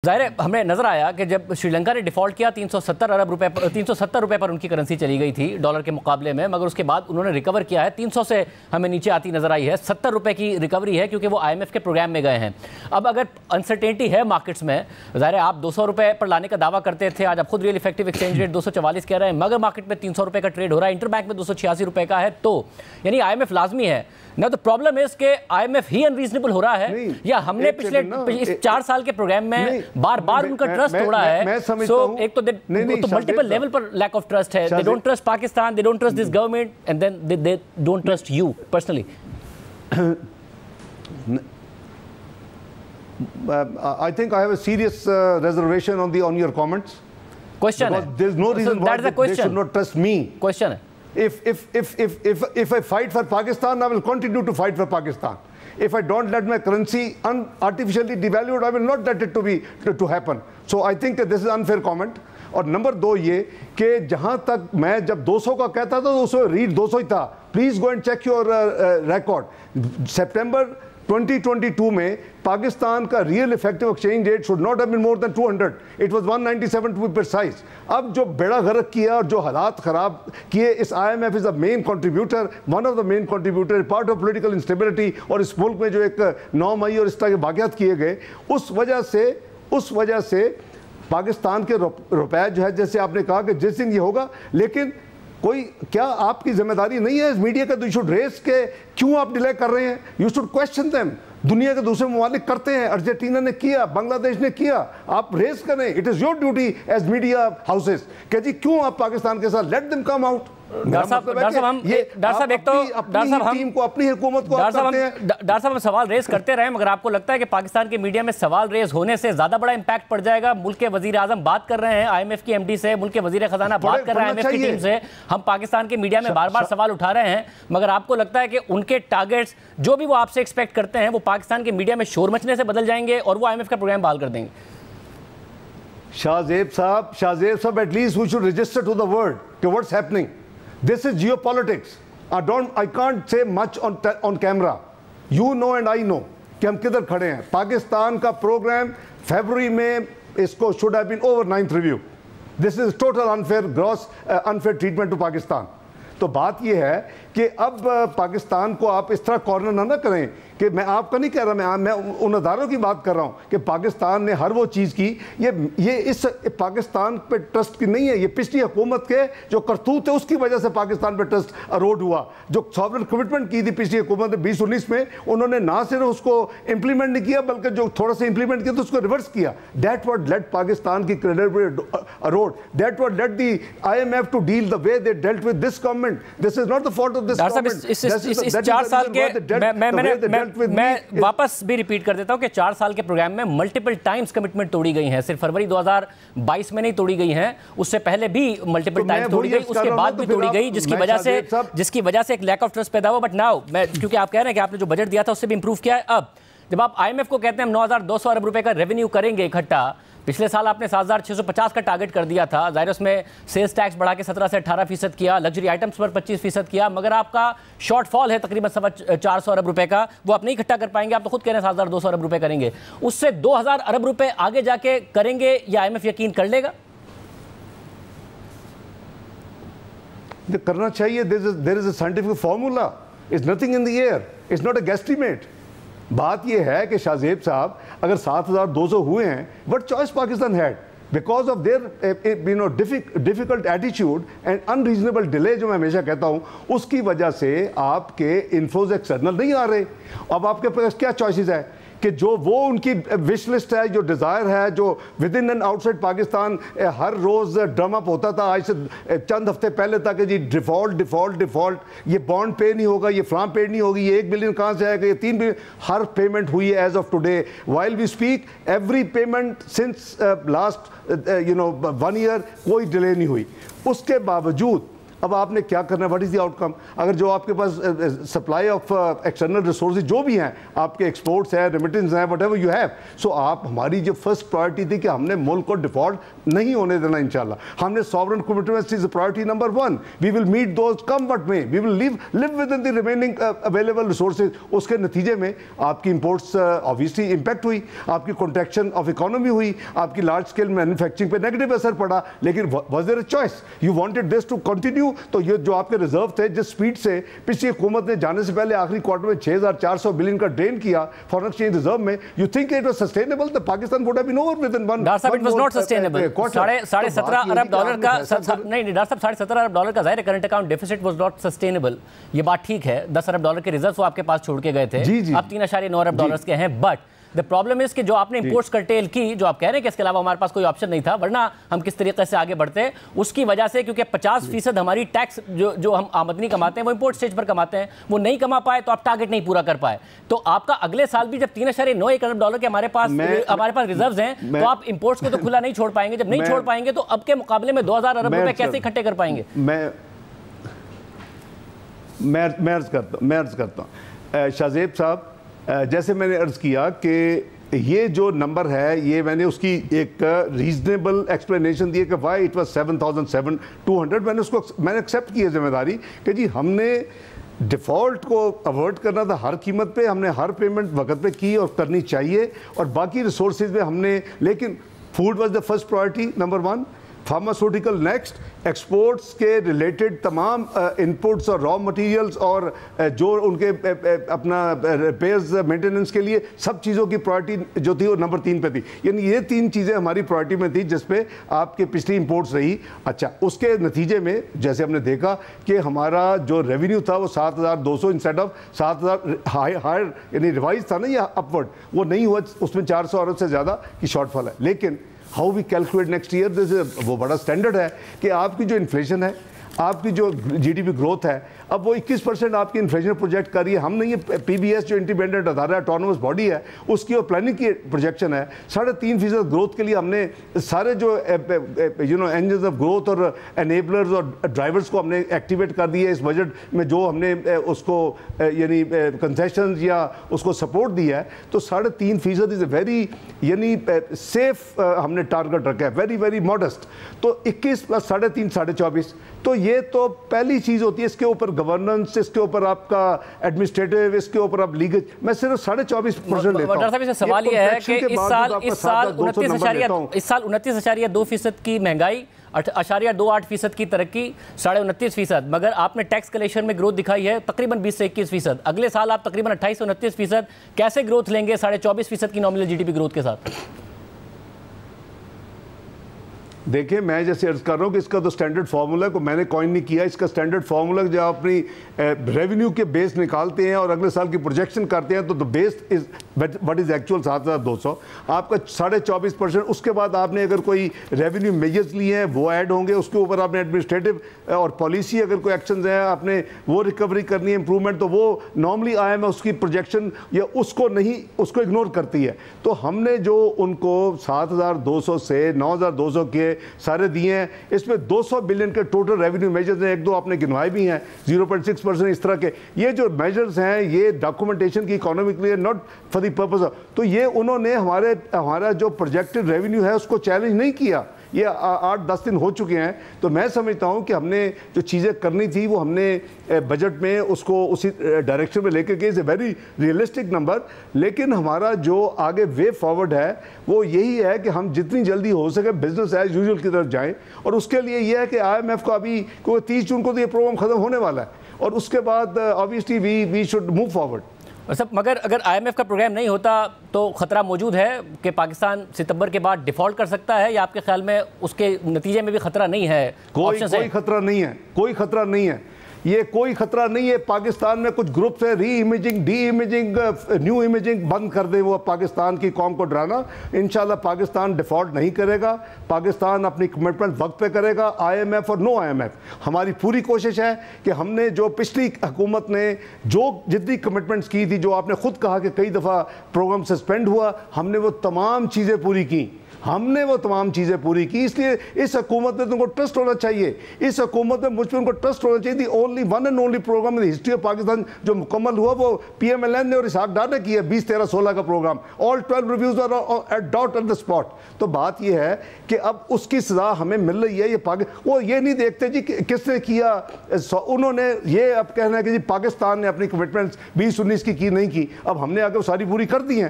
ظاہر ہے ہمیں نظر آیا کہ جب شری لنکا نے ڈیفالٹ کیا 370 روپے پر ان کی کرنسی چلی گئی تھی ڈالر کے مقابلے میں، مگر اس کے بعد انہوں نے ریکور کیا ہے 300 سے ہمیں نیچے آتی نظر آئی ہے، 70 روپے کی ریکوری ہے کیونکہ وہ آئی ایم ایف کے پروگرام میں گئے ہیں۔ اب اگر انسرٹینٹی ہے مارکیٹس میں، ظاہر ہے آپ 200 روپے پر لانے کا دعویٰ کرتے تھے، آج آپ خود ریئل ایفیکٹو ایکسچینج ریٹ 244 کہہ رہے ہیں، مگر مارکیٹ میں 300 روپے کا ٹریڈ ہو رہا ہے، انٹر بینک میں 286 روپے کا ہے، تو یعنی آئی ایم ایف لازمی ہے نا۔ تو پرابلم ہے کہ آئی ایم ایف ہی انریزنیبل ہو رہا ہے یا ہم نے پچھلے اس 4 سال کے پروگرام میں بار بار ان کا ٹرسٹ توڑا ہے۔ سو ایک تو multiple level per lack of trust ہے، they don't trust Pakistan, they don't trust this government, and then they don't trust you personally. I think I have a serious reservation on your comments. Question ہے. There's no reason why they should not trust me. Question ہے. If I fight for Pakistan, I will continue to fight for Pakistan. If I don't let my currency artificially devalued, I will not let it to happen. So I think that this is unfair comment. اور number 2 یہ کہ جہاں تک میں جب 200 کا کہتا تھا تو اس میں ریٹ 200 ہی تھا. Please go and check your record. September 2022 میں پاکستان کا real effective exchange rate should not have been more than 200. It was 197 to be precise. اب جو بیڑا غرق کیا اور جو حالات خراب کیے، اس IMF is the main contributor, one of the main contributor, part of political instability. اور اس ملک میں جو ایک 9 مئی اور اس طرح کے واقعات کیے گئے، اس وجہ سے پاکستان کے روپے جو ہے، جیسے آپ نے کہا کہ جس دن یہ ہوگا، لیکن کوئی کیا آپ کی ذمہ داری نہیں ہے اس میڈیا کا؟ یو شوڈ ریز کہ کیوں آپ ڈیلے کر رہے ہیں. You should question them. دنیا کے دوسرے ممالک کرتے ہیں، ارجنٹینا نے کیا، بنگلہ دیش نے کیا، آپ ریز کریں. It is your duty as media houses کہ جی کیوں آپ پاکستان کے ساتھ let them come out. Doctor صاحب ہم سوال ریز کرتے رہے، مگر آپ کو لگتا ہے کہ پاکستان کے میڈیا میں سوال ریز ہونے سے زیادہ بڑا امپیکٹ پڑ جائے گا؟ ملک کے وزیر اعظم بات کر رہے ہیں آئی ایم ایف کی ایم ڈی سے، ملک کے وزیر خزانہ بات کر رہے ہیں آئی ایم ایف کی ٹیم سے، ہم پاکستان کے میڈیا میں بار بار سوال اٹھا رہے ہیں، مگر آپ کو لگتا ہے کہ ان کے ٹارگیٹس جو بھی وہ آپ سے ایکسپیکٹ کرتے ہیں وہ پاکستان کے میڈیا میں شور مچنے سے بدل جائیں گے اور وہ آئی ایم ایف کا پروگرام بحال کر دیں گے؟ شاہزیب صاحب at least we should register to the world کہ what's happening. This is geopolitics. I can't say much on camera. You know and I know کہ ہم کدھر کھڑے ہیں. پاکستان کا پروگرام فیبروری میں اس کو should have been over 9th review. This is total unfair treatment to Pakistan. تو بات یہ ہے کہ اب پاکستان کو آپ اس طرح کارنر نہ کریں کہ میں آپ کا نہیں کہہ رہا، میں ان اداروں کی بات کر رہا ہوں کہ پاکستان نے ہر وہ چیز کی. یہ اس پاکستان پہ ٹرسٹ کی نہیں ہے، یہ پچھلی حکومت کے جو کرتوت ہے اس کی وجہ سے پاکستان پہ ٹرسٹ اروڈ ہوا. جو ساورن کمٹمنٹ کی تھی پچھلی حکومت نے 2019 میں، انہوں نے نہ صرف اس کو امپلیمنٹ نہیں کیا بلکہ جو تھوڑا سا امپلیمنٹ کیا تو اس کو ریورس کیا. دیٹ واٹ لیٹ پاکستان کی credibility eroded. That what let the IMF to deal the way they dealt with this government. This is not the fault of this government. اس 4 سال کے میں واپس بھی ریپیٹ کر دیتا ہوں کہ 4 سال کے پروگرام میں ملٹیپل ٹائمز کمٹمنٹ توڑی گئی ہیں. صرف فروری 2022 میں نہیں توڑی گئی ہیں، اس سے پہلے بھی ملٹیپل ٹائمز توڑی گئی، اس کے بعد بھی توڑی گئی، جس کی وجہ سے ایک لیک آف ٹرسٹ پیدا ہوا. بٹ ناؤ کیونکہ آپ کہہ رہے ہیں کہ آپ نے جو بجٹ دیا تھا اس سے بھی امپروو کیا ہے. اب جب آپ آئی ایم ایف کو کہتے ہیں ہم 9,200 ارب روپے کا ریونیو کریں گے اکٹھا، پچھلے سال آپ نے 7,650 کا ٹارگٹ کر دیا تھا، ظاہر اس میں سیلز ٹیکس بڑھا کے 17 سے 18% کیا، لگژری آئٹمز پر 25% کیا، مگر آپ کا شارٹ فال ہے تقریباً 400 ارب روپے کا، وہ آپ نہیں اکٹھا کر پائیں گے. آپ تو خود کہہ رہے ہیں 7,200 ارب روپے کریں گے، اس سے 2,000 ارب روپے آگے جا کے کریں گے یا آئی ایم ایف یقین کر لے گا؟ کرنا چاہیے. there is a scientific formula. It's nothing in the air. It's not a guesstimate. بات یہ ہے کہ شاہ زیب صاحب اگر 7,200 ہوئے ہیں، what choice Pakistan had? Because of their difficult attitude and unreasonable delay جو میں ہمیشہ کہتا ہوں، اس کی وجہ سے آپ کے انفوز ایکسٹرنل نہیں آ رہے. اب آپ کے پاس کیا چوائسز ہے کہ جو وہ ان کی وش لسٹ ہے، جو ڈیزائر ہے، جو within and outside Pakistan ہر روز ڈرم اپ ہوتا تھا آج سے چند ہفتے پہلے تک کہ جی ڈیفالٹ، یہ بانڈ پے نہیں ہوگا، یہ فلان پے نہیں ہوگی، یہ 1 بلین کہاں سے آئے گا، یہ 3 بلین. ہر پیمنٹ ہوئی ہے as of today while we speak. Every payment since last 1 year کوئی ڈیلے نہیں ہوئی. اس کے باوجود اب آپ نے کیا کرنا ہے, واٹ از دی آؤٹ کم. اگر جو آپ کے پاس سپلائی آف ایکسٹرنل ریسورسز جو بھی ہیں, آپ کے ایکسپورٹس ہیں, ریمیٹنس ہیں, وٹ ایور یو ہیو, سو آپ, ہماری جو فرسٹ پرائرٹی تھی کہ ہم نے ملک کو ڈیفالٹ نہیں ہونے دینا انشاءاللہ. ہم نے sovereign commitments is priority number 1. We will meet those come what may, we will live within the remaining available resources. اس کے نتیجے میں آپ کی امپورٹس آبویسلی امپیکٹ ہوئی, آپ کی کنٹریکشن آف اکانومی ہوئی, آپ کی لارج اسکیل مینوفیکچرنگ پہ نیگیٹو اثر پڑا. لیکن was there a choice, you wanted this to continue. تو یہ جو آپ کے ریزرو تھے, جس سپیڈ سے پچھلی حکومت نے جانے سے پہلے آخری کوارٹر میں 6400 بلین کا ڈرین کیا فارن ایکسچینج ریزرو میں, you think it was sustainable? تو Pakistan would have been over within one. Doctor صاحب اٹ واز ناٹ سسٹینیبل. 17.5 ارب ڈالر کا نہیں ڈاکٹر صاحب 17.5 ارب ڈالر کا ظاہر current account deficit was not sustainable. یہ بات ٹھیک ہے, 10 ارب ڈالر کے ریزرو وہ آپ کے پاس چھوڑ کے گئے تھے, اب 3.9 ارب ڈالرز کے ہیں. بٹ the problem is کہ جو آپ نے امپورٹس کرٹیل کی, جو آپ کہہ رہے ہیں کہ اس کے علاوہ ہمارے پاس کوئی آپشن نہیں تھا, ورنہ ہم کس طریقے سے آگے بڑھتے ہیں اس کی وجہ سے, کیونکہ 50% ہماری ٹیکس جو ہم آمدنی کماتے ہیں وہ امپورٹ سٹیج پر کماتے ہیں, وہ نہیں کما پائے تو آپ ٹارگٹ نہیں پورا کر پائے. تو آپ کا اگلے سال بھی جب 3.9 ارب ڈالر کے ہمارے پاس ریزروز ہیں, تو آپ امپورٹس کو تو کھلا نہیں چھوڑ پائیں گے. جب نہیں چھوڑ پائیں گے تو اب کے مقابلے میں 2000 ارب روپے کیسے اکٹھے کر پائیں گے؟ میں عرض کرتا ہوں شاہزیب صاحب, جیسے میں نے عرض کیا کہ یہ جو نمبر ہے, یہ میں نے اس کی ایک ریزنیبل ایکسپلینیشن دی ہے کہ وائی اٹ واز 7,200. میں نے ایکسیپٹ کی ہے ذمہ داری کہ جی ہم نے ڈیفالٹ کو اوائڈ کرنا تھا ہر قیمت پہ, ہم نے ہر پیمنٹ وقت پہ کی اور کرنی چاہیے, اور باقی ریسورسز پہ ہم نے, لیکن food was the first priority number 1, pharmaceutical next, exports کے ریلیٹڈ تمام انپٹس اور را مٹیریلز اور جو ان کے اپنا ریپیئرز مینٹیننس کے لیے سب چیزوں کی پرائرٹی جو تھی وہ نمبر 3 پہ تھی. یعنی یہ 3 چیزیں ہماری پرائرٹی میں تھی جس پہ آپ کے پچھلی امپورٹس رہی. اچھا, اس کے نتیجے میں جیسے ہم نے دیکھا کہ ہمارا جو ریونیو تھا وہ 7,200 انسٹیڈ آف 7,000 ہائر, یعنی ریوائز تھا نا یہ اپورڈ, وہ نہیں ہوا, اس میں 400 ارب سے زیادہ کی شارٹ فال ہے. لیکن how we calculate next year, وہ بڑا اسٹینڈرڈ ہے کہ آپ کی جو انفلیشن ہے, آپ کی جو جی ڈی پی گروتھ ہے, اب وہ 21% آپ کی انفلیشن پروجیکٹ کر رہی ہے. ہم نے یہ پی بی ایس جو انڈیپینڈنٹ ادارہ آٹونومس باڈی ہے, اس کی اور پلاننگ کی پروجیکشن ہے 3.5% گروتھ کے لیے. ہم نے سارے جو انجنز آف گروتھ اور انیبلرز اور ڈرائیورز کو ہم نے ایکٹیویٹ کر دی ہے اس بجٹ میں, جو ہم نے اس کو یعنی کنسیشنز یا اس کو سپورٹ دیا ہے. تو 3.5% از اے ویری یعنی سیف ہم نے ٹارگٹ رکھا ہے, ویری ویری ماڈسٹ. تو 21 + 3.5 24. تو یہ تو پہلی چیز ہوتی ہے. اس کے اوپر گورننس, اس کے اوپر آپ کا ایڈمنسٹریٹو, اس کے اوپر آپ لیگل, میں صرف 24% لیتا ہوں. ڈاکٹر صاحب سوال یہ ہے کہ اس سال 29.2% کی مہنگائی, 0.28% کی ترقی, 29.5%, مگر آپ نے ٹیکس کلیکشن میں گروتھ دکھائی ہے تقریباً 20 سے 21%. اگلے سال آپ تقریباً 28 سے 29% کیسے گروتھ لیں گے 24.5% کی nominal G D P growth کے ساتھ؟ دیکھیں, میں جیسے عرض کر رہا ہوں کہ اس کا تو سٹینڈرڈ فارمولا کو میں نے کوائن نہیں کیا. اس کا سٹینڈرڈ فارمولا جو آپ اپنی ریونیو کے بیس نکالتے ہیں اور اگلے سال کی پروجیکشن کرتے ہیں, تو بیس از وٹ از ایکچوئل 7,200, آپ کا 24.5%. اس کے بعد آپ نے اگر کوئی ریونیو میجرز لیے ہیں وہ ایڈ ہوں گے, اس کے اوپر آپ نے ایڈمنسٹریٹو اور پالیسی اگر کوئی ایکشنز ہیں آپ نے وہ ریکوری کرنی ہے, امپرومنٹ, تو وہ نارملی آئی ایم ایف اس کی پروجیکشن یا اس کو نہیں, اس کو اگنور کرتی ہے. تو ہم نے جو ان کو 7,200 سے 9,200 کے سارے دیے ہیں, اس میں 200 بلین کے ٹوٹل ریونیو میجرز ہیں, 1-2 آپ نے گنوائے بھی ہیں 0.6%. اس طرح کے یہ جو میجرز ہیں یہ ڈاکومنٹیشن کی اکانومکلی ناٹ فار دی پرپز. تو یہ انہوں نے ہمارا جو پروجیکٹڈ ریونیو ہے اس کو چیلنج نہیں کیا. یہ 8-10 دن ہو چکے ہیں. تو میں سمجھتا ہوں کہ ہم نے جو چیزیں کرنی تھی وہ ہم نے بجٹ میں اس کو اسی ڈائریکشن میں لے کے گئے. A very realistic number. لیکن ہمارا جو آگے وے فارورڈ ہے وہ یہی ہے کہ ہم جتنی جلدی ہو سکے بزنس ایز یوزول کی طرف جائیں, اور اس کے لیے یہ ہے کہ آئی ایم ایف کا ابھی 30 جون کو تو یہ پروگرام ختم ہونے والا ہے, اور اس کے بعد obviously we should move forward. مگر اگر آئی ایم ایف کا پروگرام نہیں ہوتا تو خطرہ موجود ہے کہ پاکستان ستمبر کے بعد ڈیفالٹ کر سکتا ہے, یا آپ کے خیال میں اس کے نتیجے میں بھی خطرہ نہیں ہے؟ کوئی خطرہ نہیں ہے, کوئی خطرہ نہیں ہے, یہ کوئی خطرہ نہیں ہے. پاکستان میں کچھ گروپس ہیں re imaging, de imaging, new imaging, بند کر دے وہ پاکستان کی قوم کو ڈرانا. انشاءاللہ پاکستان ڈیفالٹ نہیں کرے گا, پاکستان اپنی کمٹمنٹ وقت پہ کرے گا, آئی ایم ایف اور نو آئی ایم ایف. ہماری پوری کوشش ہے کہ ہم نے جو پچھلی حکومت نے جو جتنی کمٹمنٹس کی تھی, جو آپ نے خود کہا کہ کئی دفعہ پروگرام سسپینڈ ہوا, ہم نے وہ تمام چیزیں پوری کی. ہم نے وہ تمام چیزیں پوری کی. اس لیے اس حکومت میں تم کو ٹرسٹ ہونا چاہیے, اس حکومت میں مجھ پہ ان کو ٹرسٹ ہونا چاہیے. The only one and only program in history of Pakistan جو مکمل ہوا وہ پی ایم ایل این نے اور اسحاق ڈار نے کیا, 20 13 16 کا program. All 12 reviews are at dot on the spot. تو بات یہ ہے کہ اب اس کی سزا ہمیں مل رہی ہے. یہ وہ یہ نہیں دیکھتے جی کس نے کیا, انہوں نے یہ اب کہنا ہے کہ جی پاکستان نے اپنی کمٹمنٹس 2019 کی نہیں کی, اب ہم نے آگے وہ ساری پوری کر دی ہیں.